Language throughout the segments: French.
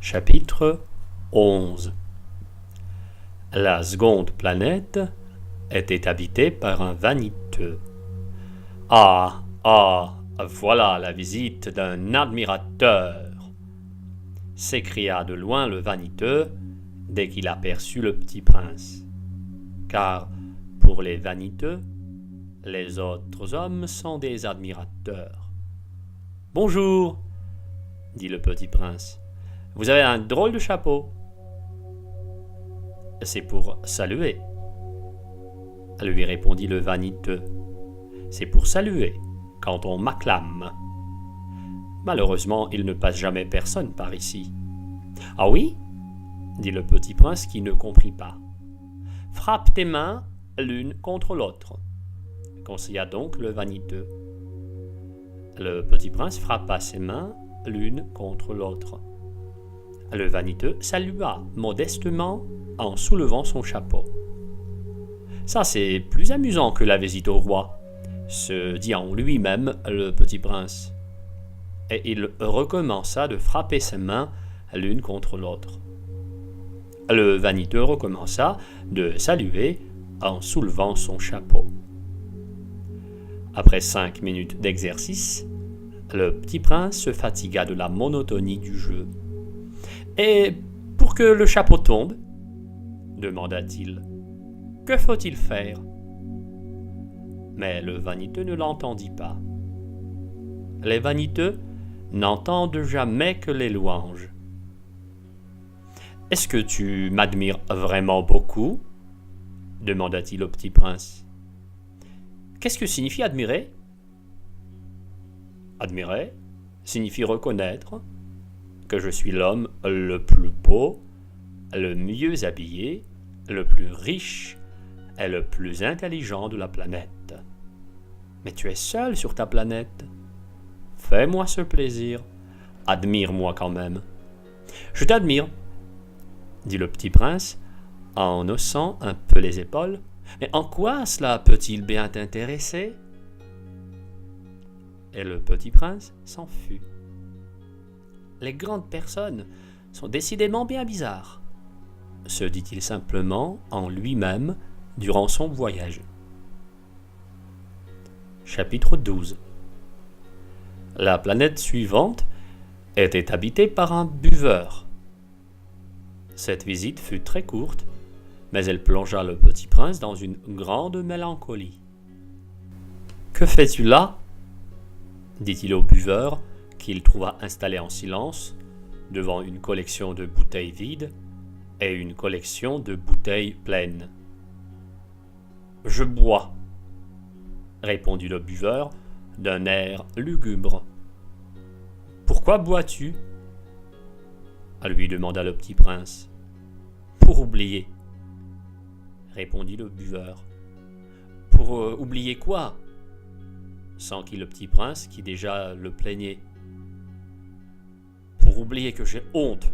Chapitre 11. La seconde planète était habitée par un vaniteux. Ah, voilà la visite d'un admirateur, s'écria de loin le vaniteux dès qu'il aperçut le petit prince. Car pour les vaniteux, les autres hommes sont des admirateurs. Bonjour, dit le petit prince. Vous avez un drôle de chapeau. C'est pour saluer, lui répondit le vaniteux. C'est pour saluer quand on m'acclame. Malheureusement, il ne passe jamais personne par ici. Ah oui, dit le petit prince qui ne comprit pas. Frappe tes mains l'une contre l'autre, conseilla donc le vaniteux. Le petit prince frappa ses mains l'une contre l'autre. Le vaniteux salua modestement en soulevant son chapeau. Ça, c'est plus amusant que la visite au roi, se dit en lui-même le petit prince. Et il recommença de frapper ses mains l'une contre l'autre. Le vaniteux recommença de saluer en soulevant son chapeau. Après 5 minutes d'exercice, le petit prince se fatigua de la monotonie du jeu. « Et pour que le chapeau tombe, demanda-t-il, que faut-il faire ?» Mais le vaniteux ne l'entendit pas. Les vaniteux n'entendent jamais que les louanges. « Est-ce que tu m'admires vraiment beaucoup ?» demanda-t-il au petit prince. « Qu'est-ce que signifie admirer ?»« Admirer signifie reconnaître que je suis l'homme le plus beau, le mieux habillé, le plus riche et le plus intelligent de la planète. Mais tu es seul sur ta planète. Fais-moi ce plaisir. Admire-moi quand même. »« Je t'admire, » dit le petit prince, en haussant un peu les épaules. « Mais en quoi cela peut-il bien t'intéresser ?» Et le petit prince s'en fut. Les grandes personnes sont décidément bien bizarres, se dit-il simplement en lui-même durant son voyage. Chapitre 12. La planète suivante était habitée par un buveur. Cette visite fut très courte, mais elle plongea le petit prince dans une grande mélancolie. « Que fais-tu là ?» dit-il au buveur, qu'il trouva installé en silence devant une collection de bouteilles vides et une collection de bouteilles pleines. « Je bois, » répondit le buveur d'un air lugubre. « Pourquoi bois-tu » lui demanda le petit prince. « Pour oublier, » répondit le buveur. « Pour oublier quoi » s'enquit le petit prince qui déjà le plaignait. « Pour oublier que j'ai honte, »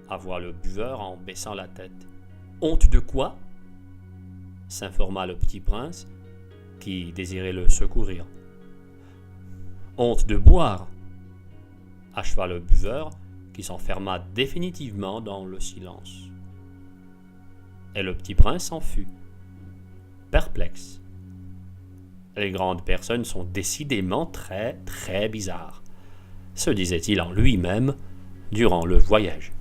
avoua le buveur en baissant la tête. « Honte de quoi ?» s'informa le petit prince qui désirait le secourir. « Honte de boire » acheva le buveur qui s'enferma définitivement dans le silence. Et le petit prince s'en fut, perplexe. Les grandes personnes sont décidément très, très bizarres, se disait-il en lui-même durant le voyage.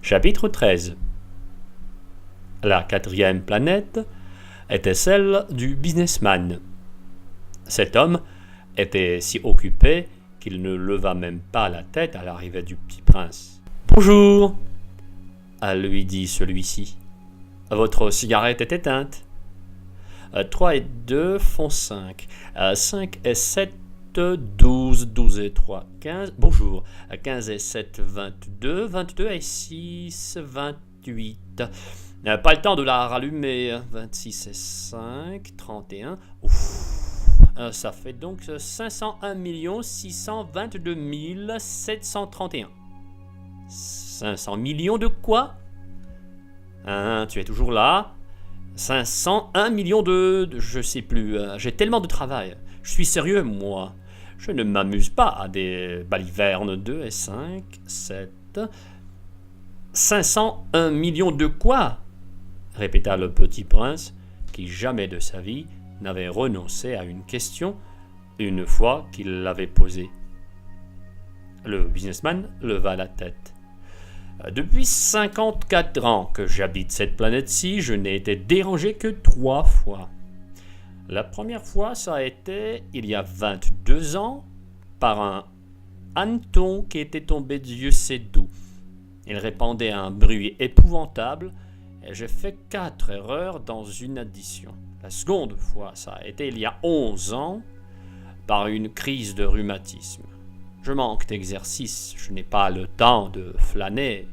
Chapitre 13. La 4e planète était celle du businessman. Cet homme était si occupé qu'il ne leva même pas la tête à l'arrivée du petit prince. « Bonjour !» lui dit celui-ci. « Votre cigarette est éteinte. 3 et 2 font 5. 5 et 7, 12. 12 et 3, 15. Bonjour. 15 et 7, 22. 22 et 6, 28. Pas le temps de la rallumer. 26 et 5, 31. Ouf. Ça fait donc 501 622 731. 500 millions de quoi ? Tu es toujours là ? 501 millions de je sais plus. J'ai tellement de travail. Je suis sérieux, moi. Je ne m'amuse pas à des balivernes 2 et 5, 7... 501 millions de quoi? Répéta le petit prince, qui jamais de sa vie n'avait renoncé à une question une fois qu'il l'avait posée. Le businessman leva la tête. Depuis 54 ans que j'habite cette planète-ci, je n'ai été dérangé que 3 fois. La première fois, ça a été il y a 22 ans, par un hanneton qui était tombé Dieu sait d'où. Il répandait un bruit épouvantable et j'ai fait 4 erreurs dans une addition. La seconde fois, ça a été il y a 11 ans, par une crise de rhumatisme. Je manque d'exercice, je n'ai pas le temps de flâner.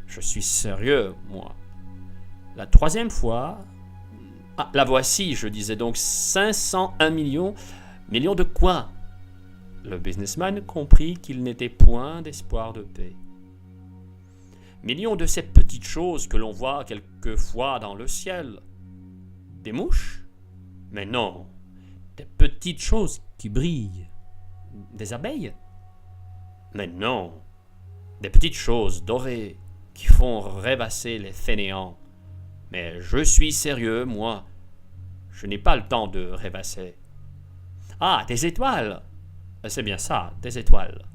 Je suis sérieux, moi. La troisième fois... Ah, la voici, je disais donc 501 millions. Millions de quoi? Le businessman comprit qu'il n'était point d'espoir de paix. Millions de ces petites choses que l'on voit quelquefois dans le ciel. Des mouches? Mais non, des petites choses qui brillent. Des abeilles? Mais non, des petites choses dorées qui font rêvasser les fainéants. Mais je suis sérieux, moi. Je n'ai pas le temps de rêvasser. Ah, des étoiles! C'est bien ça, des étoiles.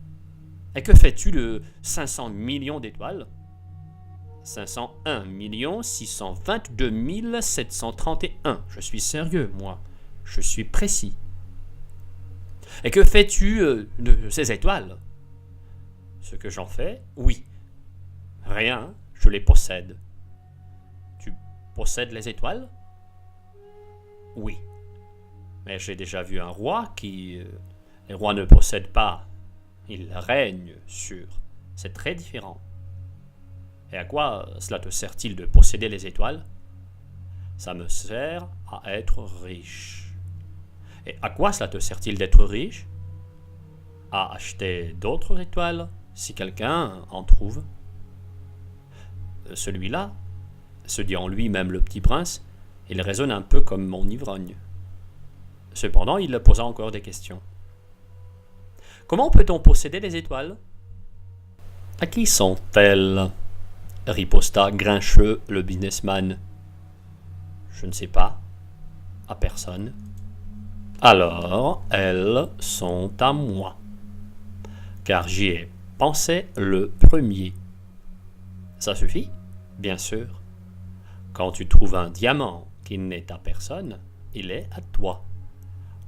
Et que fais-tu de 500 millions d'étoiles? 501 622 731. Je suis sérieux, moi. Je suis précis. Et que fais-tu de ces étoiles? Ce que j'en fais? Oui. Rien, je les possède. Tu possèdes les étoiles? Oui. Mais j'ai déjà vu un roi qui... les rois ne possèdent pas. Ils règnent sur. C'est très différent. Et à quoi cela te sert-il de posséder les étoiles? Ça me sert à être riche. Et à quoi cela te sert-il d'être riche? À acheter d'autres étoiles, si quelqu'un en trouve. Celui-là, se dit en lui-même le petit prince, il raisonne un peu comme mon ivrogne. Cependant, il posa encore des questions. Comment peut-on posséder les étoiles? À qui sont-elles? Riposta grincheux le businessman. Je ne sais pas. À personne. Alors, elles sont à moi. Car j'y ai pensé le premier. Ça suffit? Bien sûr. Quand tu trouves un diamant qui n'est à personne, il est à toi.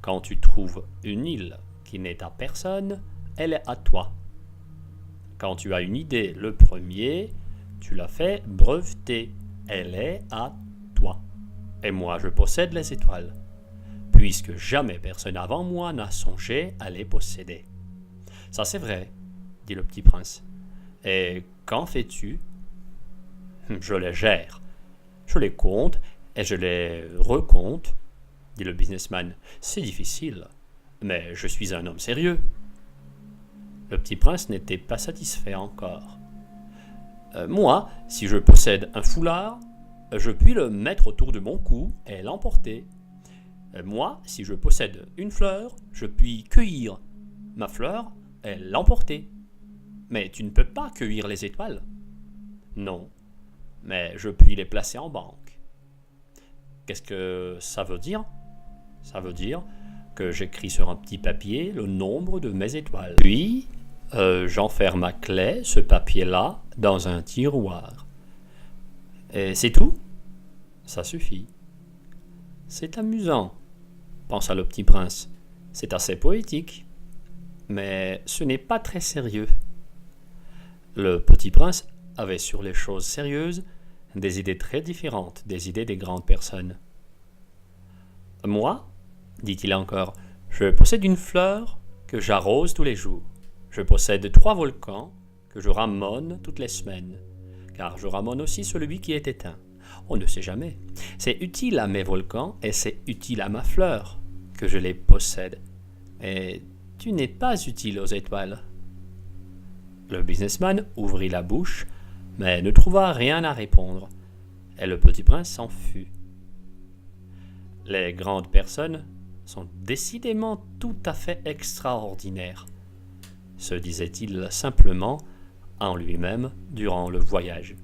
Quand tu trouves une île qui n'est à personne, elle est à toi. Quand tu as une idée le premier, tu l'as fait breveter, elle est à toi. Et moi je possède les étoiles, puisque jamais personne avant moi n'a songé à les posséder. Ça c'est vrai, dit le petit prince. Et qu'en fais-tu? Je les gère. Je les compte et je les recompte, dit le businessman. C'est difficile, mais je suis un homme sérieux. Le petit prince n'était pas satisfait encore. Moi, si je possède un foulard, je puis le mettre autour de mon cou et l'emporter. Moi, si je possède une fleur, je puis cueillir ma fleur et l'emporter. Mais tu ne peux pas cueillir les étoiles. Non, mais je puis les placer en banque. Qu'est-ce que ça veut dire? Ça veut dire que j'écris sur un petit papier le nombre de mes étoiles. Puis, j'enferme à clé ce papier-là dans un tiroir. Et c'est tout? Ça suffit. C'est amusant, pensa le petit prince. C'est assez poétique, mais ce n'est pas très sérieux. Le petit prince avait sur les choses sérieuses des idées très différentes des idées des grandes personnes. Moi, dit-il encore, je possède une fleur que j'arrose tous les jours. Je possède 3 volcans que je ramone toutes les semaines, car je ramone aussi celui qui est éteint. On ne sait jamais. C'est utile à mes volcans et c'est utile à ma fleur que je les possède. Et tu n'es pas utile aux étoiles. Le businessman ouvrit la bouche, mais ne trouva rien à répondre, et le petit prince s'en fut. Les grandes personnes sont décidément tout à fait extraordinaires, se disait-il simplement en lui-même durant le voyage.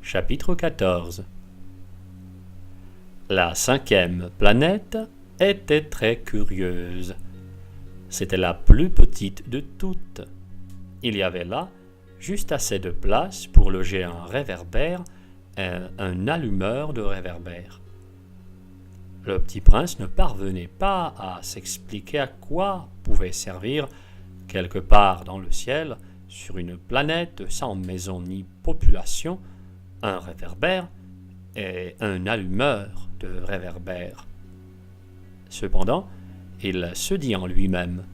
Chapitre 14. La 5e planète était très curieuse. C'était la plus petite de toutes. Il y avait là juste assez de place pour loger un réverbère et un allumeur de réverbère. Le petit prince ne parvenait pas à s'expliquer à quoi pouvait servir, quelque part dans le ciel, sur une planète sans maison ni population, un réverbère et un allumeur de réverbère. Cependant, il se dit en lui-même: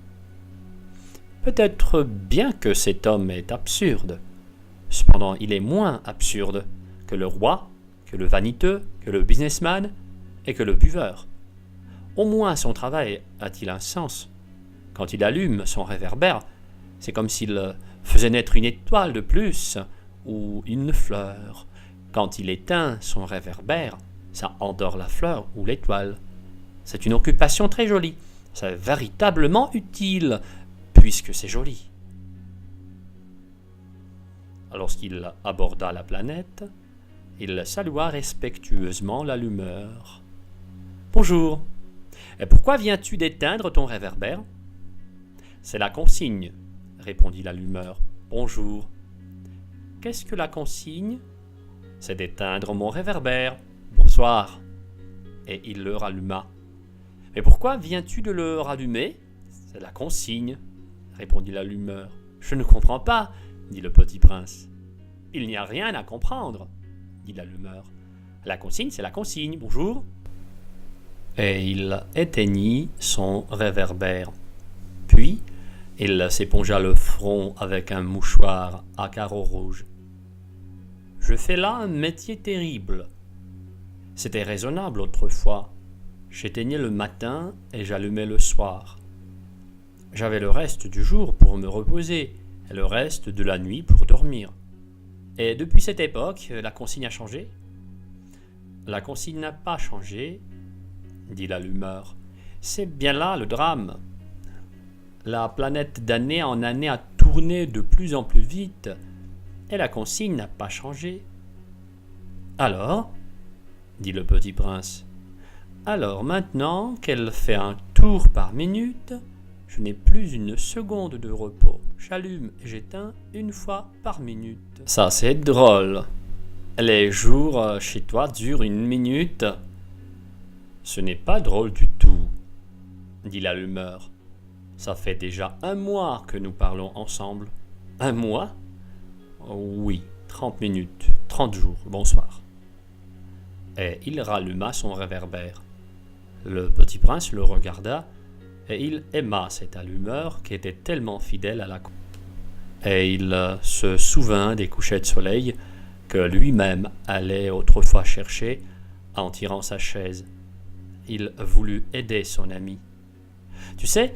peut-être bien que cet homme est absurde. Cependant, il est moins absurde que le roi, que le vaniteux, que le businessman et que le buveur. Au moins son travail a-t-il un sens. Quand il allume son réverbère, c'est comme s'il faisait naître une étoile de plus ou une fleur. Quand il éteint son réverbère, ça endort la fleur ou l'étoile. C'est une occupation très jolie. C'est véritablement utile, puisque c'est joli. Lorsqu'il aborda la planète, il salua respectueusement l'allumeur. « Bonjour. Et pourquoi viens-tu d'éteindre ton réverbère ?»« C'est la consigne, » répondit l'allumeur. « Bonjour. »« Qu'est-ce que la consigne ?»« C'est d'éteindre mon réverbère. Bonsoir. » Et il le ralluma. « Mais pourquoi viens-tu de le rallumer ?»« C'est la consigne, » répondit l'allumeur. « Je ne comprends pas, » dit le petit prince. « Il n'y a rien à comprendre, » dit l'allumeur. « La consigne, c'est la consigne. Bonjour. » Et il éteignit son réverbère. Puis, il s'épongea le front avec un mouchoir à carreaux rouges. « Je fais là un métier terrible. C'était raisonnable autrefois. J'éteignais le matin et j'allumais le soir. J'avais le reste du jour pour me reposer et le reste de la nuit pour dormir. Et depuis cette époque, la consigne a changé ? » « La consigne n'a pas changé, » dit l'allumeur. « C'est bien là le drame. La planète d'année en année a tourné de plus en plus vite et la consigne n'a pas changé. »« Alors ?» dit le petit prince. « Alors maintenant qu'elle fait un tour par minute, je n'ai plus une seconde de repos. J'allume et j'éteins une fois par minute. »« Ça c'est drôle. Les jours chez toi durent une minute. »« Ce n'est pas drôle du tout, » dit l'allumeur. « Ça fait déjà 1 mois que nous parlons ensemble. »« 1 mois ? » ?»« Oui, 30 minutes, 30 jours, bonsoir. » Et il ralluma son réverbère. Le petit prince le regarda, et il aima cet allumeur qui était tellement fidèle à la cour. Et il se souvint des couchers de soleil que lui-même allait autrefois chercher en tirant sa chaise. Il voulut aider son ami. « Tu sais,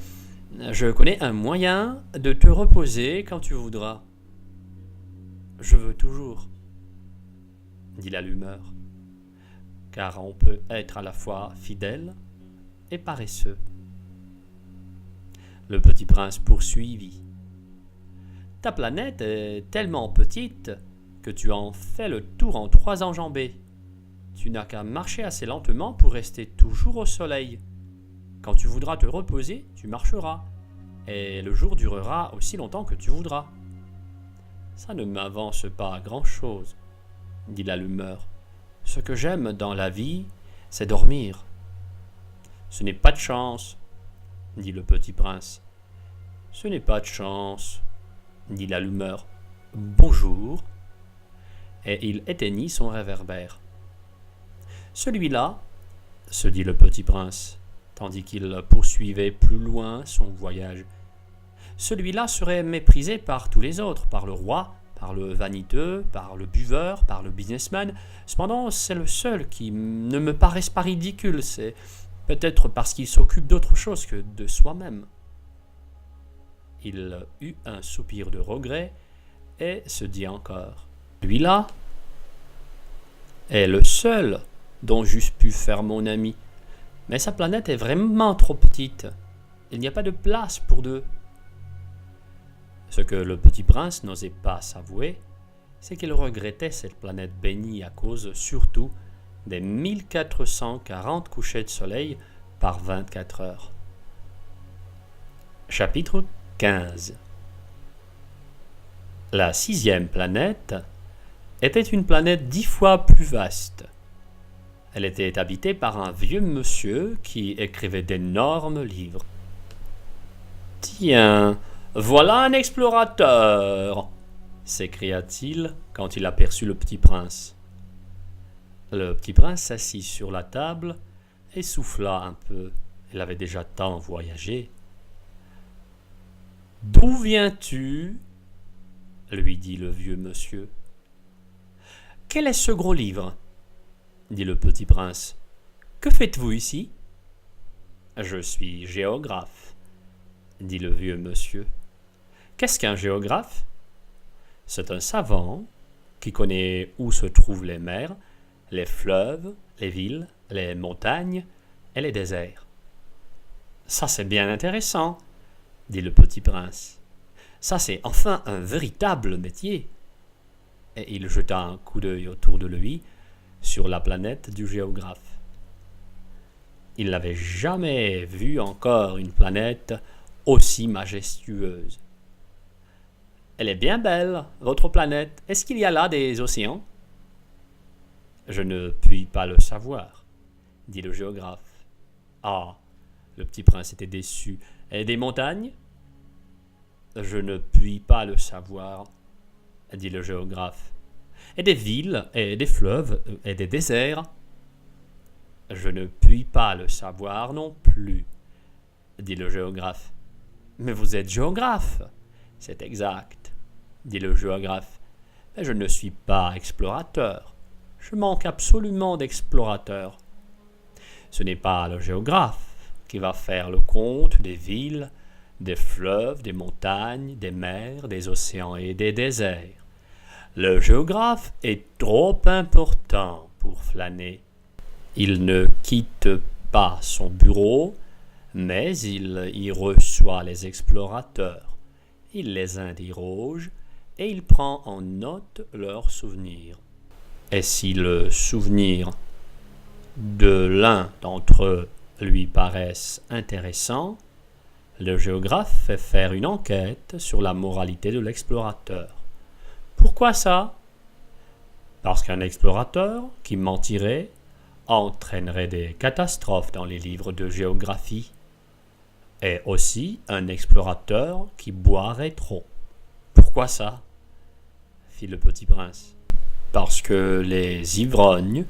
je connais un moyen de te reposer quand tu voudras. »« Je veux toujours, » dit l'allumeur, car on peut être à la fois fidèle et paresseux. Le petit prince poursuivit. « Ta planète est tellement petite que tu en fais le tour en 3 enjambées. Tu n'as qu'à marcher assez lentement pour rester toujours au soleil. Quand tu voudras te reposer, tu marcheras, et le jour durera aussi longtemps que tu voudras. »« Ça ne m'avance pas grand-chose, » dit l'allumeur. « Ce que j'aime dans la vie, c'est dormir. »« Ce n'est pas de chance, » dit le petit prince. « Ce n'est pas de chance, » dit l'allumeur. « Bonjour. » Et il éteignit son réverbère. « Celui-là, » se dit le petit prince, tandis qu'il poursuivait plus loin son voyage, « celui-là serait méprisé par tous les autres, par le roi, par le vaniteux, par le buveur, par le businessman. Cependant, c'est le seul qui ne me paraisse pas ridicule. C'est peut-être parce qu'il s'occupe d'autre chose que de soi-même. » Il eut un soupir de regret et se dit encore: « Lui-là est le seul dont j'eusse pu faire mon ami. Mais sa planète est vraiment trop petite. Il n'y a pas de place pour deux. Ce que le petit prince n'osait pas s'avouer, c'est qu'il regrettait cette planète bénie à cause surtout des 1440 couchers de soleil par 24 heures. Chapitre 15. La 6e planète était une planète 10 fois plus vaste. Elle était habitée par un vieux monsieur qui écrivait d'énormes livres. « Tiens, voilà un explorateur !» s'écria-t-il quand il aperçut le petit prince. Le petit prince s'assit sur la table et souffla un peu. Il avait déjà tant voyagé. « D'où viens-tu » lui dit le vieux monsieur. « Quel est ce gros livre » dit le petit prince. « Que faites-vous ici ?»« Je suis géographe » dit le vieux monsieur. « Qu'est-ce qu'un géographe ?» C'est un savant qui connaît où se trouvent les mers, les fleuves, les villes, les montagnes et les déserts. « Ça c'est bien intéressant » dit le petit prince. « Ça c'est enfin un véritable métier !» Et il jeta un coup d'œil autour de lui sur la planète du géographe. Il n'avait jamais vu encore une planète aussi majestueuse. « Elle est bien belle, votre planète. Est-ce qu'il y a là des océans ?»« Je ne puis pas le savoir, » dit le géographe. « Ah !» Le petit prince était déçu. « Et des montagnes ?»« Je ne puis pas le savoir, » dit le géographe. « Et des villes, et des fleuves, et des déserts ?»« Je ne puis pas le savoir non plus, » dit le géographe. « Mais vous êtes géographe !»« C'est exact, » dit le géographe. « Mais je ne suis pas explorateur. Je manque absolument d'explorateurs. Ce n'est pas le géographe qui va faire le compte des villes, des fleuves, des montagnes, des mers, des océans et des déserts. Le géographe est trop important pour flâner. Il ne quitte pas son bureau, mais il y reçoit les explorateurs. Il les interroge et il prend en note leurs souvenirs. Et si le souvenir de l'un d'entre eux lui paraissent intéressants, le géographe fait faire une enquête sur la moralité de l'explorateur. Pourquoi ça ? Parce qu'un explorateur qui mentirait entraînerait des catastrophes dans les livres de géographie. Et aussi un explorateur qui boirait trop. Pourquoi ça ? Fit le petit prince. Parce que les ivrognes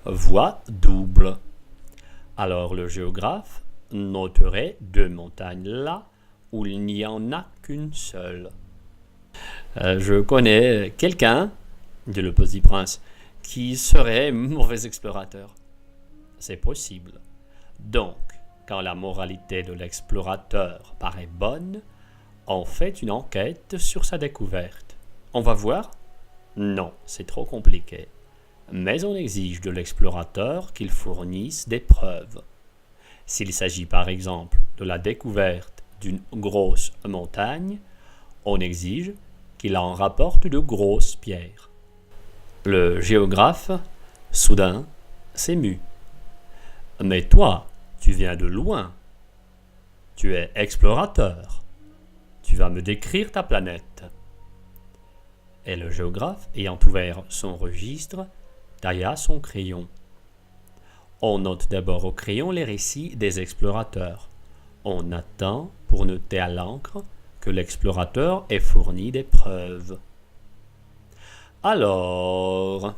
voient double. Alors le géographe noterait 2 montagnes là où il n'y en a qu'une seule. Je connais quelqu'un, dit le petit prince, qui serait mauvais explorateur. C'est possible. Donc, quand la moralité de l'explorateur paraît bonne, on fait une enquête sur sa découverte. On va voir ? Non, c'est trop compliqué. Mais on exige de l'explorateur qu'il fournisse des preuves. S'il s'agit par exemple de la découverte d'une grosse montagne, on exige qu'il en rapporte de grosses pierres. Le géographe, soudain, s'émut. « Mais toi, tu viens de loin. Tu es explorateur. Tu vas me décrire ta planète. » Et le géographe, ayant ouvert son registre, tailla son crayon. On note d'abord au crayon les récits des explorateurs. On attend, pour noter à l'encre, que l'explorateur ait fourni des preuves. « Alors ?»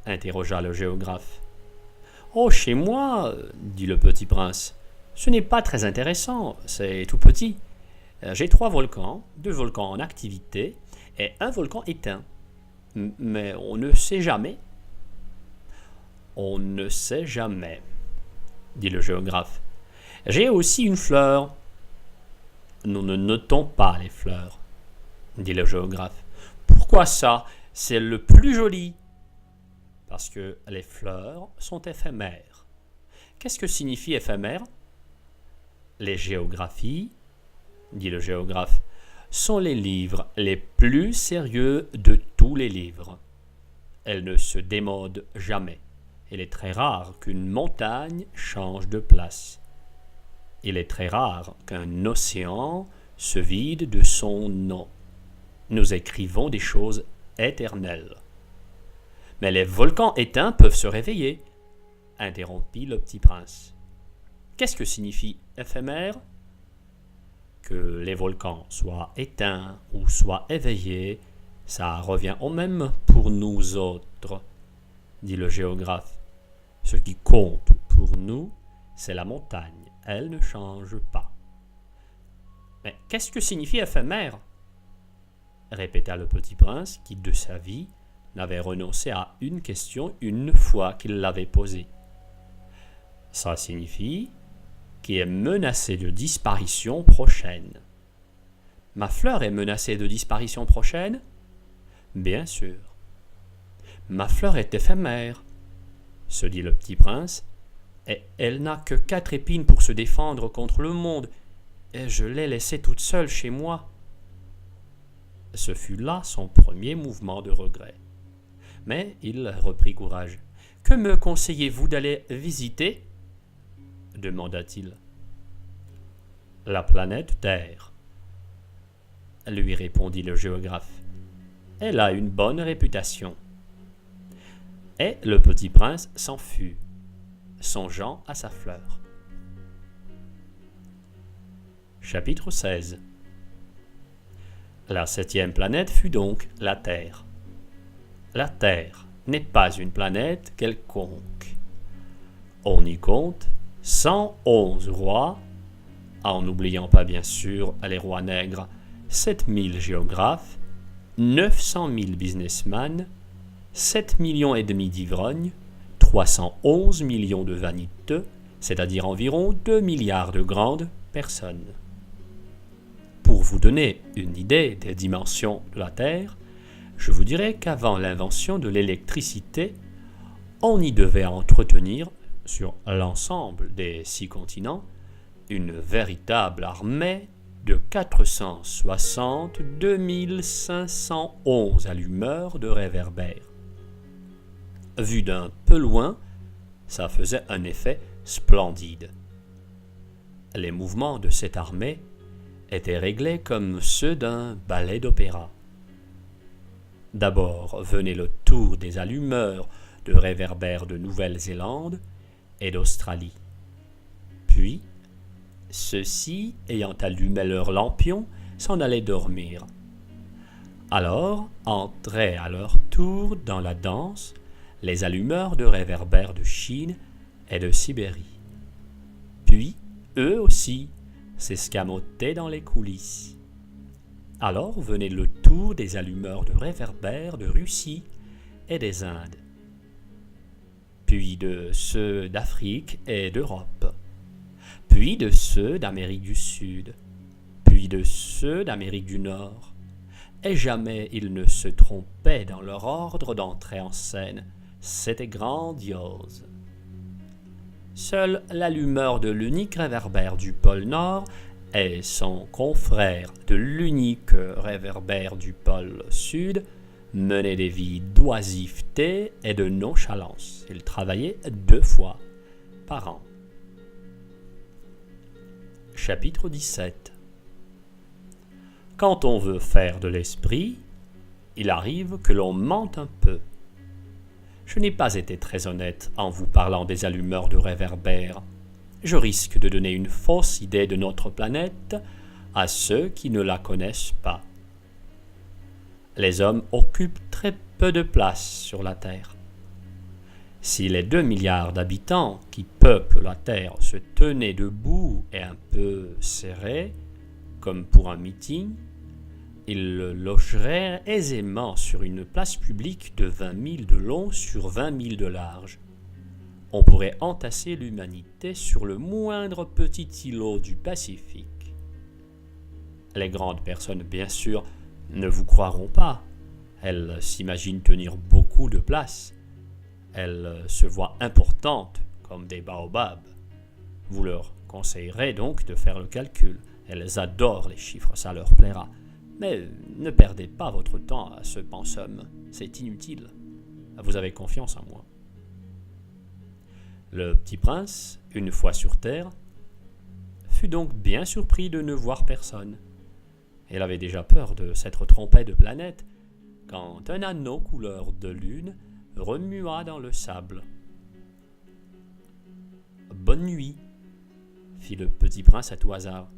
interrogea le géographe. « Oh, chez moi, » dit le petit prince, « ce n'est pas très intéressant, c'est tout petit. J'ai 3 volcans, 2 volcans en activité et un volcan éteint. Mais on ne sait jamais. » « On ne sait jamais, » dit le géographe. « J'ai aussi une fleur. »« Nous ne notons pas les fleurs, » dit le géographe. « Pourquoi ça ? C'est le plus joli. » Parce que les fleurs sont éphémères. Qu'est-ce que signifie éphémère? Les géographies, dit le géographe, sont les livres les plus sérieux de tous les livres. Elles ne se démodent jamais. Il est très rare qu'une montagne change de place. Il est très rare qu'un océan se vide de son nom. Nous écrivons des choses éternelles. Mais les volcans éteints peuvent se réveiller, interrompit le petit prince. Qu'est-ce que signifie éphémère? Que les volcans soient éteints ou soient éveillés, ça revient au même pour nous autres, dit le géographe. Ce qui compte pour nous, c'est la montagne. Elle ne change pas. Mais qu'est-ce que signifie éphémère? Répéta le petit prince qui, de sa vie, n'avait renoncé à une question une fois qu'il l'avait posée. Ça signifie qui est menacé de disparition prochaine. Ma fleur est menacée de disparition prochaine? Bien sûr. Ma fleur est éphémère, se dit le petit prince, et elle n'a que 4 épines pour se défendre contre le monde, et je l'ai laissée toute seule chez moi. Ce fut là son premier mouvement de regret. Mais il reprit courage. « Que me conseillez-vous d'aller visiter ?» demanda-t-il. « La planète Terre, » lui répondit le géographe. « Elle a une bonne réputation. » Et le petit prince s'en fut, songeant à sa fleur. Chapitre 16. La 7e planète fut donc la Terre. La Terre n'est pas une planète quelconque. On y compte 111 rois, en n'oubliant pas bien sûr les rois nègres, 7000 géographes, 900 000 businessmen, 7,5 millions d'ivrognes, 311 millions de vaniteux, c'est-à-dire environ 2 milliards de grandes personnes. Pour vous donner une idée des dimensions de la Terre, je vous dirai qu'avant l'invention de l'électricité, on y devait entretenir, sur l'ensemble des 6 continents, une véritable armée de 462 511 allumeurs de réverbères. Vu d'un peu loin, ça faisait un effet splendide. Les mouvements de cette armée étaient réglés comme ceux d'un ballet d'opéra. D'abord venait le tour des allumeurs de réverbères de Nouvelle-Zélande et d'Australie. Puis, ceux-ci, ayant allumé leurs lampions, s'en allaient dormir. Alors entraient à leur tour dans la danse les allumeurs de réverbères de Chine et de Sibérie. Puis, eux aussi, s'escamotaient dans les coulisses. Alors venait le tour des allumeurs de réverbères de Russie et des Indes, puis de ceux d'Afrique et d'Europe, puis de ceux d'Amérique du Sud, puis de ceux d'Amérique du Nord, et jamais ils ne se trompaient dans leur ordre d'entrée en scène. C'était grandiose. Seul l'allumeur de l'unique réverbère du pôle Nord et son confrère de l'unique réverbère du pôle Sud menaient des vies d'oisiveté et de nonchalance. Ils travaillaient 2 fois par an. Chapitre 17. Quand on veut faire de l'esprit, il arrive que l'on mente un peu. Je n'ai pas été très honnête en vous parlant des allumeurs de réverbères. Je risque de donner une fausse idée de notre planète à ceux qui ne la connaissent pas. Les hommes occupent très peu de place sur la Terre. Si les 2 milliards d'habitants qui peuplent la Terre se tenaient debout et un peu serrés, comme pour un meeting, ils logeraient aisément sur une place publique de 20 000 de long sur 20 000 de large. On pourrait entasser l'humanité sur le moindre petit îlot du Pacifique. Les grandes personnes, bien sûr, ne vous croiront pas. Elles s'imaginent tenir beaucoup de place. Elles se voient importantes, comme des baobabs. Vous leur conseillerez donc de faire le calcul. Elles adorent les chiffres, ça leur plaira. Mais ne perdez pas votre temps à ce pensum, c'est inutile. Vous avez confiance en moi. Le petit prince, une fois sur terre, fut donc bien surpris de ne voir personne. Il avait déjà peur de s'être trompé de planète quand un anneau couleur de lune remua dans le sable. « Bonne nuit », fit le petit prince à tout hasard.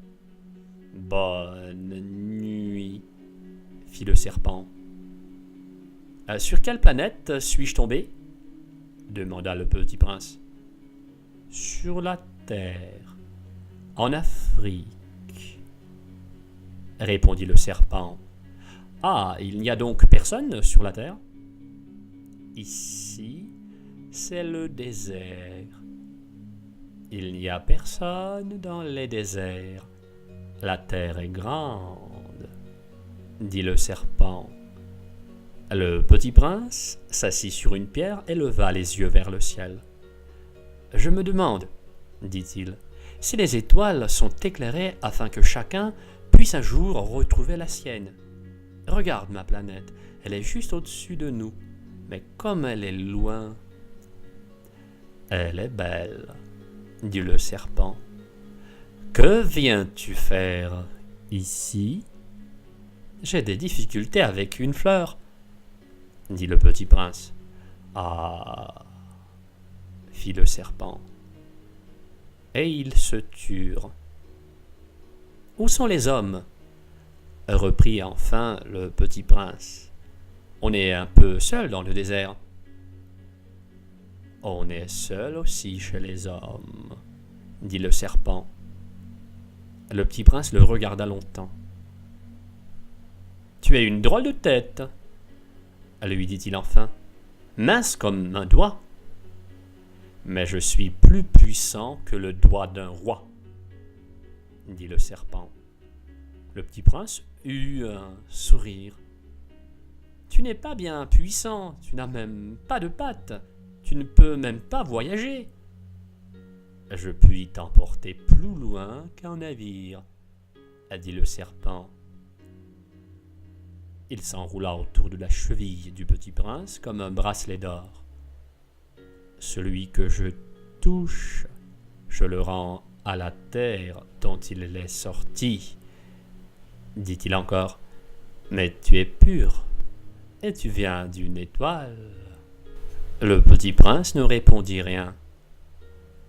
« Bonne nuit », fit le serpent. « Sur quelle planète suis-je tombé ?» demanda le petit prince. « Sur la Terre, en Afrique, » répondit le serpent. « Ah, il n'y a donc personne sur la Terre ? Ici, c'est le désert. Il n'y a personne dans les déserts. La terre est grande, » dit le serpent. Le petit prince s'assit sur une pierre et leva les yeux vers le ciel. « Je me demande, » dit-il, « si les étoiles sont éclairées afin que chacun puisse un jour retrouver la sienne. Regarde ma planète, elle est juste au-dessus de nous, mais comme elle est loin... » « Elle est belle, » dit le serpent. « Que viens-tu faire ici ? » « J'ai des difficultés avec une fleur, » dit le petit prince. « Ah » fit le serpent. Et ils se turent. « Où sont les hommes ? » reprit enfin le petit prince. « On est un peu seul dans le désert. »« On est seul aussi chez les hommes, » dit le serpent. Le petit prince le regarda longtemps. « Tu es une drôle de tête, » lui dit-il enfin, « mince comme un doigt. Mais je suis plus puissant que le doigt d'un roi, » dit le serpent. Le petit prince eut un sourire. « Tu n'es pas bien puissant, tu n'as même pas de pattes, tu ne peux même pas voyager. »« Je puis t'emporter plus loin qu'un navire, » a dit le serpent. Il s'enroula autour de la cheville du petit prince comme un bracelet d'or. « Celui que je touche, je le rends à la terre dont il est sorti, » dit-il encore. « Mais tu es pur, et tu viens d'une étoile. » Le petit prince ne répondit rien.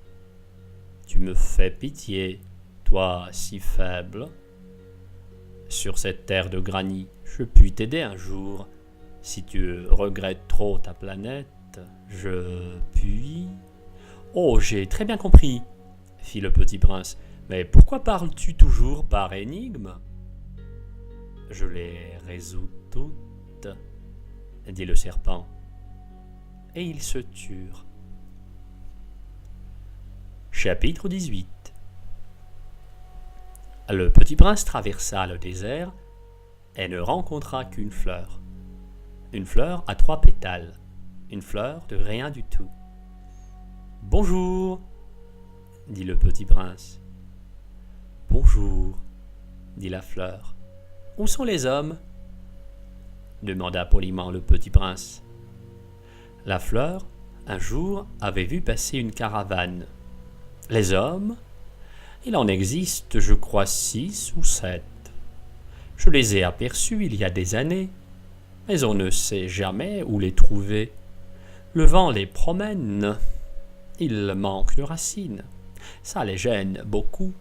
« Tu me fais pitié, toi si faible. Sur cette terre de granit, je puis t'aider un jour. Si tu regrettes trop ta planète, je puis... » « Oh, j'ai très bien compris, » fit le petit prince. « Mais pourquoi parles-tu toujours par énigmes ? » « Je les résous toutes, » dit le serpent. Et ils se turent. Chapitre 18. Le petit prince traversa le désert et ne rencontra qu'une fleur. Une fleur à 3 pétales, une fleur de rien du tout. « Bonjour » dit le petit prince. « Bonjour » dit la fleur. « Où sont les hommes » demanda poliment le petit prince. La fleur, un jour, avait vu passer une caravane. Les hommes, il en existe, je crois, 6 ou 7. Je les ai aperçus il y a des années, mais on ne sait jamais où les trouver. Le vent les promène, ils manquent de racines, ça les gêne beaucoup.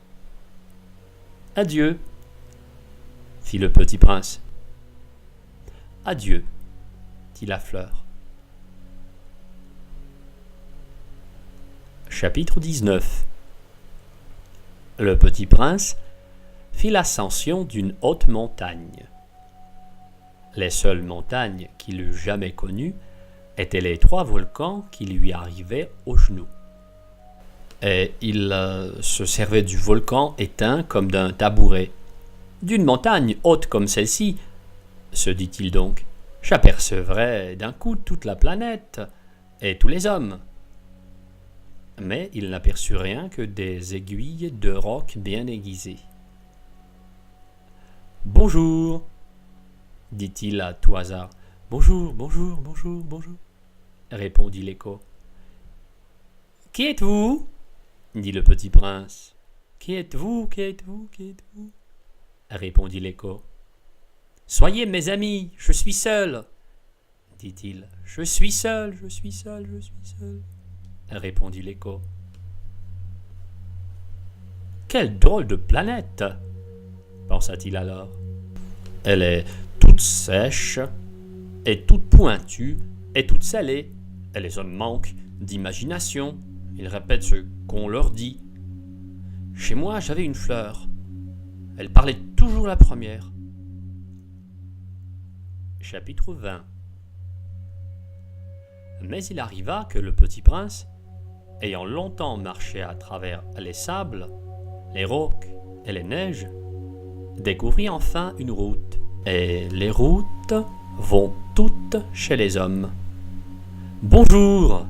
Adieu, fit le petit prince. Adieu, dit la fleur. Chapitre 19. Le petit prince fit l'ascension d'une haute montagne. Les seules montagnes qu'il eût jamais connues étaient les 3 volcans qui lui arrivaient aux genoux. Et il se servait du volcan éteint comme d'un tabouret. D'une montagne haute comme celle-ci, se dit-il donc, j'apercevrais d'un coup toute la planète et tous les hommes. mais il n'aperçut rien que des aiguilles de roc bien aiguisées. « Bonjour !» dit-il à tout hasard. « Bonjour, bonjour, bonjour, bonjour !» répondit l'écho. « Qui êtes-vous » dit le petit prince. « Qui êtes-vous, qui êtes-vous, qui êtes-vous » répondit l'écho. « Soyez mes amis, je suis seul » dit-il. « Je suis seul, je suis seul, je suis seul » répondit l'écho. « Quelle drôle de planète » pensa-t-il alors. « Elle est toute sèche, et toute pointue, et toute salée, et les hommes manquent d'imagination. Ils répètent ce qu'on leur dit. Chez moi, j'avais une fleur. Elle parlait toujours la première. » Chapitre 20. Mais il arriva que le petit prince, ayant longtemps marché à travers les sables, les rocs et les neiges, découvrit enfin une route. Et les routes vont toutes chez les hommes. « Bonjour !»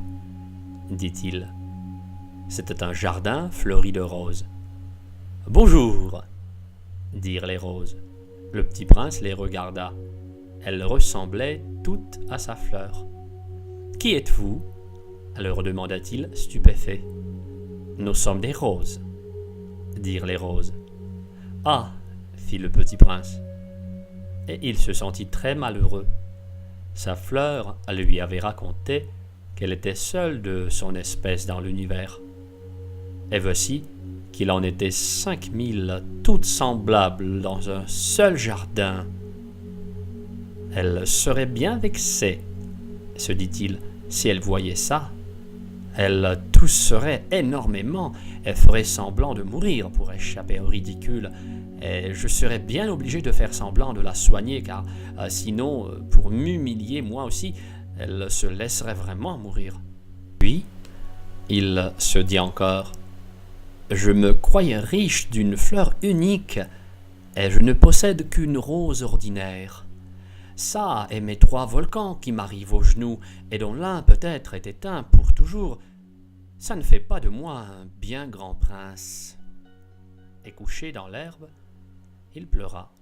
dit-il. C'était un jardin fleuri de roses. « Bonjour !» dirent les roses. Le petit prince les regarda. Elles ressemblaient toutes à sa fleur. « Qui êtes-vous » leur demanda-t-il, stupéfait. « Nous sommes des roses, » dirent les roses. « Ah » fit le petit prince. Et il se sentit très malheureux. Sa fleur lui avait raconté qu'elle était seule de son espèce dans l'univers. Et voici qu'il en était 5000 toutes semblables dans un seul jardin. Elle serait bien vexée, se dit-il, si elle voyait ça. Elle tousserait énormément et ferait semblant de mourir pour échapper au ridicule. Et je serais bien obligé de faire semblant de la soigner, car sinon, pour m'humilier moi aussi, elle se laisserait vraiment mourir. Puis, il se dit encore, « Je me croyais riche d'une fleur unique, et je ne possède qu'une rose ordinaire. Ça et mes 3 volcans qui m'arrivent aux genoux, et dont l'un peut-être est éteint pour toujours, ça ne fait pas de moi un bien grand prince. » Et couché dans l'herbe, il pleura.